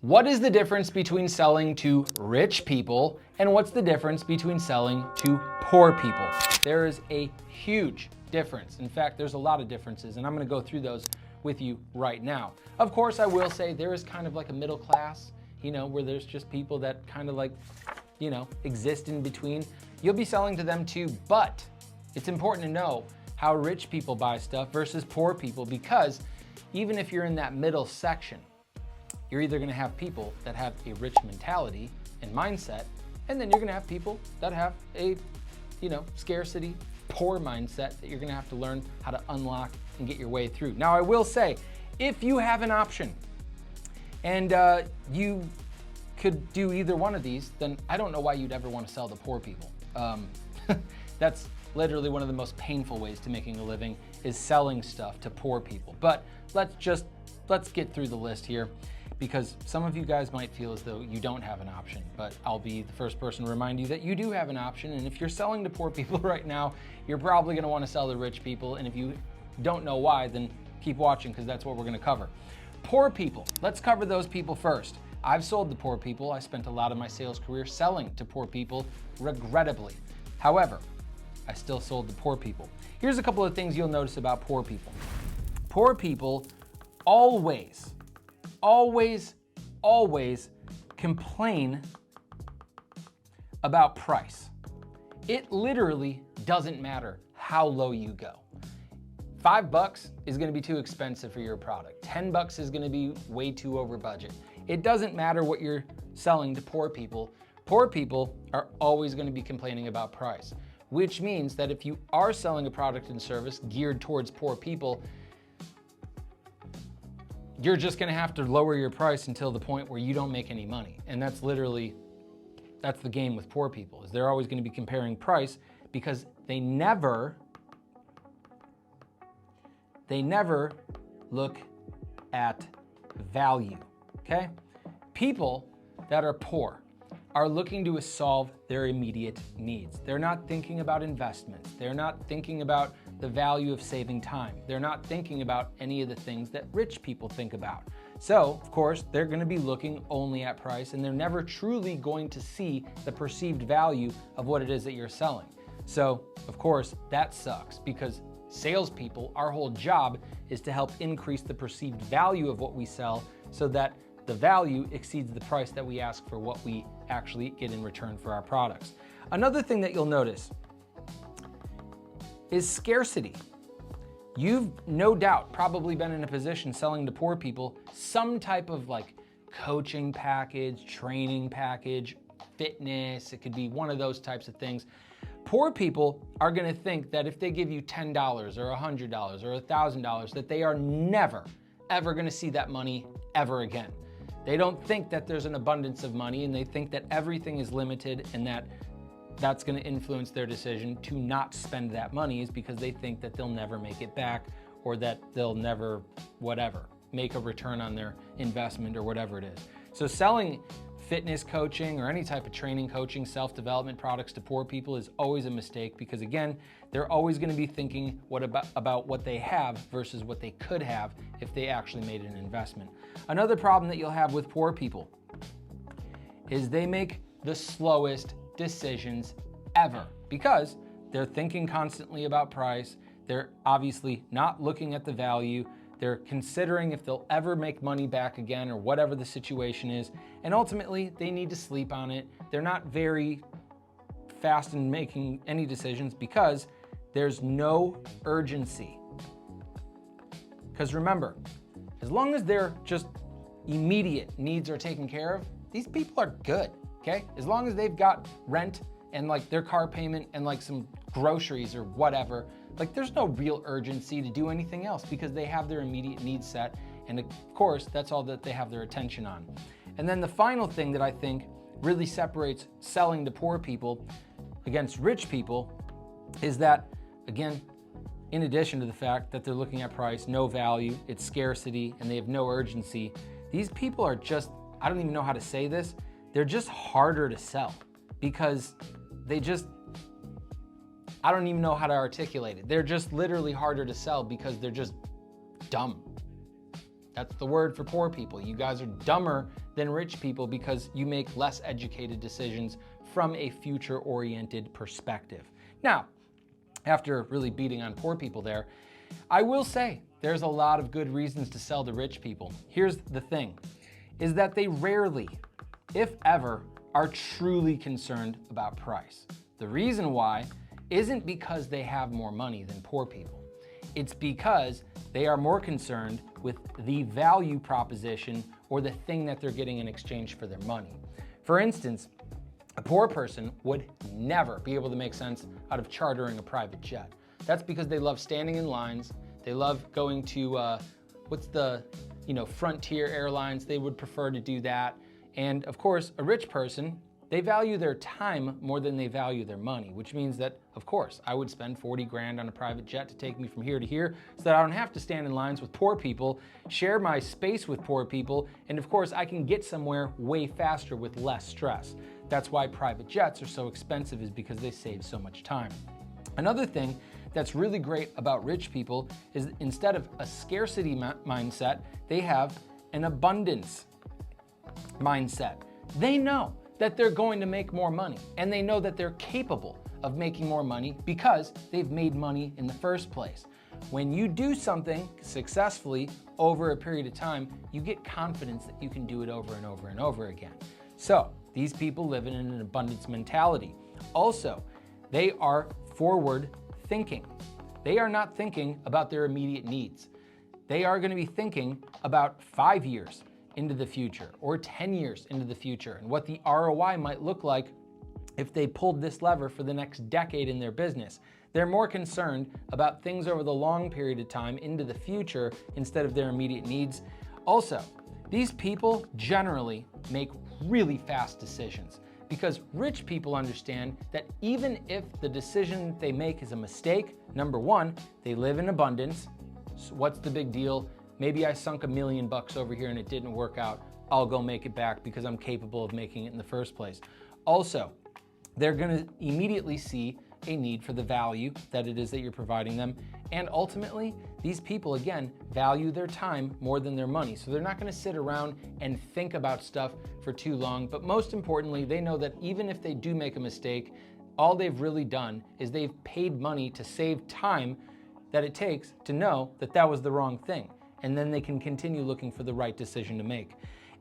What is the difference between selling to rich people and what's the difference between selling to poor people? There is a huge difference. In fact, there's a lot of differences, and I'm gonna go through those with you right now. Of course, I will say there is kind of like a middle class, where there's just people that kind of like, exist in between. You'll be selling to them too, but it's important to know how rich people buy stuff versus poor people, because even if you're in that middle section, you're either gonna have people that have a rich mentality and mindset, and then you're gonna have people that have a, scarcity, poor mindset that you're gonna have to learn how to unlock and get your way through. Now, I will say, if you have an option and you could do either one of these, then I don't know why you'd ever wanna sell to poor people. That's literally one of the most painful ways to making a living, is selling stuff to poor people. But let's get through the list here, because some of you guys might feel as though you don't have an option, but I'll be the first person to remind you that you do have an option. And if you're selling to poor people right now, you're probably gonna wanna sell to rich people. And if you don't know why, then keep watching, because that's what we're gonna cover. Poor people, let's cover those people first. I've sold to poor people. I spent a lot of my sales career selling to poor people, regrettably. However, I still sold to poor people. Here's a couple of things you'll notice about poor people. Poor people always complain about price. It literally doesn't matter how low you go. $5 is gonna be too expensive for your product. $10 is gonna be way too over budget. It doesn't matter what you're selling to poor people. Poor people are always gonna be complaining about price, which means that if you are selling a product and service geared towards poor people, you're just gonna have to lower your price until the point where you don't make any money. And that's the game with poor people, is they're always gonna be comparing price, because they never look at value, okay? People that are poor are looking to solve their immediate needs. They're not thinking about investments. They're not thinking about the value of saving time. They're not thinking about any of the things that rich people think about. So, of course, they're gonna be looking only at price, and they're never truly going to see the perceived value of what it is that you're selling. So, of course, that sucks, because salespeople, our whole job is to help increase the perceived value of what we sell, so that the value exceeds the price that we ask for what we actually get in return for our products. Another thing that you'll notice is scarcity. You've no doubt probably been in a position selling to poor people some type of like coaching package, training package, fitness. It could be one of those types of things. Poor people are gonna think that if they give you $10 or $100 or $1,000, that they are never, ever gonna see that money ever again. They don't think that there's an abundance of money, and they think that everything is limited, and that's gonna influence their decision to not spend that money, is because they think that they'll never make it back, or that they'll never, make a return on their investment or whatever it is. So selling fitness coaching or any type of training coaching, self-development products to poor people is always a mistake, because again, they're always gonna be thinking about what they have versus what they could have if they actually made an investment. Another problem that you'll have with poor people is they make the slowest decisions ever, because they're thinking constantly about price. They're obviously not looking at the value. They're considering if they'll ever make money back again, or whatever the situation is. And ultimately, they need to sleep on it. They're not very fast in making any decisions, because there's no urgency. Because remember, as long as their just immediate needs are taken care of, these people are good, okay? As long as they've got rent and like their car payment and like some groceries or whatever, like there's no real urgency to do anything else, because they have their immediate needs set. And of course, that's all that they have their attention on. And then the final thing that I think really separates selling to poor people against rich people is that, again, in addition to the fact that they're looking at price, no value, it's scarcity, and they have no urgency, these people are just, I don't even know how to say this, they're just harder to sell, because I don't even know how to articulate it. They're just literally harder to sell because they're just dumb. That's the word for poor people. You guys are dumber than rich people because you make less educated decisions from a future-oriented perspective. Now, after really beating on poor people there, I will say there's a lot of good reasons to sell to rich people. Here's the thing, is that they rarely, if ever, are truly concerned about price. The reason why isn't because they have more money than poor people. It's because they are more concerned with the value proposition or the thing that they're getting in exchange for their money. For instance, a poor person would never be able to make sense out of chartering a private jet. That's because they love standing in lines. They love going to, Frontier Airlines. They would prefer to do that. And of course, a rich person, they value their time more than they value their money, which means that, of course, I would spend 40 grand on a private jet to take me from here to here so that I don't have to stand in lines with poor people, share my space with poor people, and of course, I can get somewhere way faster with less stress. That's why private jets are so expensive, is because they save so much time. Another thing that's really great about rich people is instead of a scarcity mindset, they have an abundance mindset. They know that they're going to make more money, and they know that they're capable of making more money because they've made money in the first place. When you do something successfully over a period of time, you get confidence that you can do it over and over and over again. So these people live in an abundance mentality. Also, they are forward thinking. They are not thinking about their immediate needs. They are going to be thinking about 5 years into the future or 10 years into the future and what the ROI might look like if they pulled this lever for the next decade in their business. They're more concerned about things over the long period of time into the future instead of their immediate needs. Also, these people generally make really fast decisions because rich people understand that even if the decision they make is a mistake, number one, they live in abundance. So what's the big deal? Maybe I sunk $1 million over here and it didn't work out. I'll go make it back because I'm capable of making it in the first place. Also, they're gonna immediately see a need for the value that it is that you're providing them. And ultimately, these people, again, value their time more than their money. So they're not gonna sit around and think about stuff for too long. But most importantly, they know that even if they do make a mistake, all they've really done is they've paid money to save time that it takes to know that that was the wrong thing. And then they can continue looking for the right decision to make.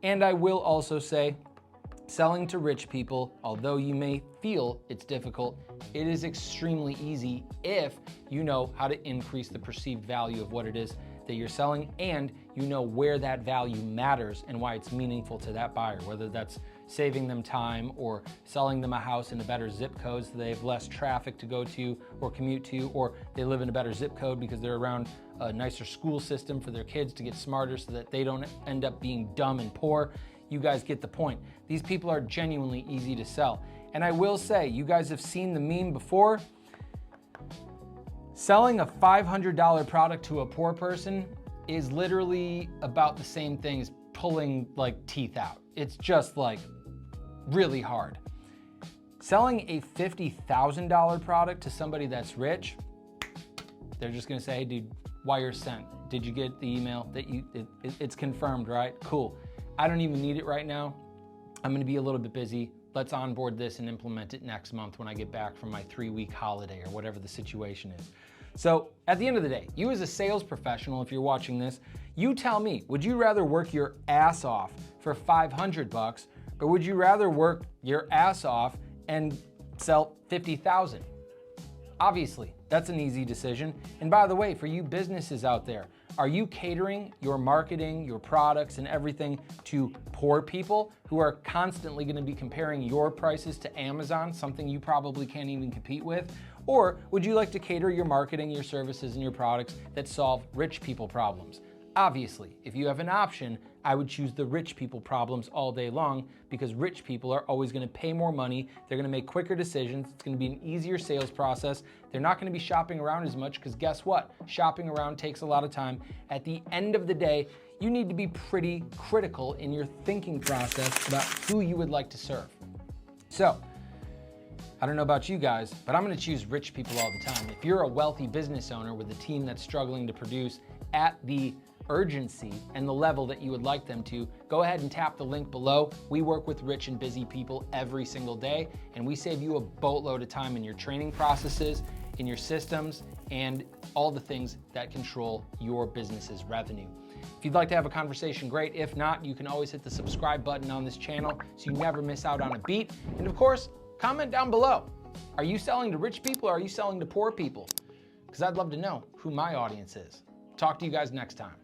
And I will also say, selling to rich people, although you may feel it's difficult, it is extremely easy if you know how to increase the perceived value of what it is that you're selling, and you know where that value matters and why it's meaningful to that buyer, whether that's saving them time or selling them a house in a better zip code so they have less traffic to go to or commute to, or they live in a better zip code because they're around a nicer school system for their kids to get smarter so that they don't end up being dumb and poor. You guys get the point. These people are genuinely easy to sell. And I will say, you guys have seen the meme before. Selling a $500 product to a poor person is literally about the same thing as pulling like teeth out. It's just like really hard. Selling a $50,000 product to somebody that's rich, they're just gonna say, hey dude, wire sent. Did you get the email that it's confirmed, right? Cool. I don't even need it right now. I'm gonna be a little bit busy. Let's onboard this and implement it next month when I get back from my 3-week holiday or whatever the situation is. So at the end of the day, you as a sales professional, if you're watching this, you tell me, would you rather work your ass off for $500 or would you rather work your ass off and sell 50,000? Obviously, that's an easy decision. And by the way, for you businesses out there, are you catering your marketing, your products, and everything to poor people who are constantly going to be comparing your prices to Amazon, something you probably can't even compete with? Or would you like to cater your marketing, your services, and your products that solve rich people problems? Obviously, if you have an option, I would choose the rich people problems all day long because rich people are always going to pay more money. They're going to make quicker decisions. It's going to be an easier sales process. They're not going to be shopping around as much because guess what? Shopping around takes a lot of time. At the end of the day, you need to be pretty critical in your thinking process about who you would like to serve. So, I don't know about you guys, but I'm going to choose rich people all the time. If you're a wealthy business owner with a team that's struggling to produce at the urgency and the level that you would like them to, go ahead and tap the link below. We work with rich and busy people every single day, and we save you a boatload of time in your training processes, in your systems, and all the things that control your business's revenue. If you'd like to have a conversation, great. If not, you can always hit the subscribe button on this channel so you never miss out on a beat. And of course, comment down below. Are you selling to rich people or are you selling to poor people? Because I'd love to know who my audience is. Talk to you guys next time.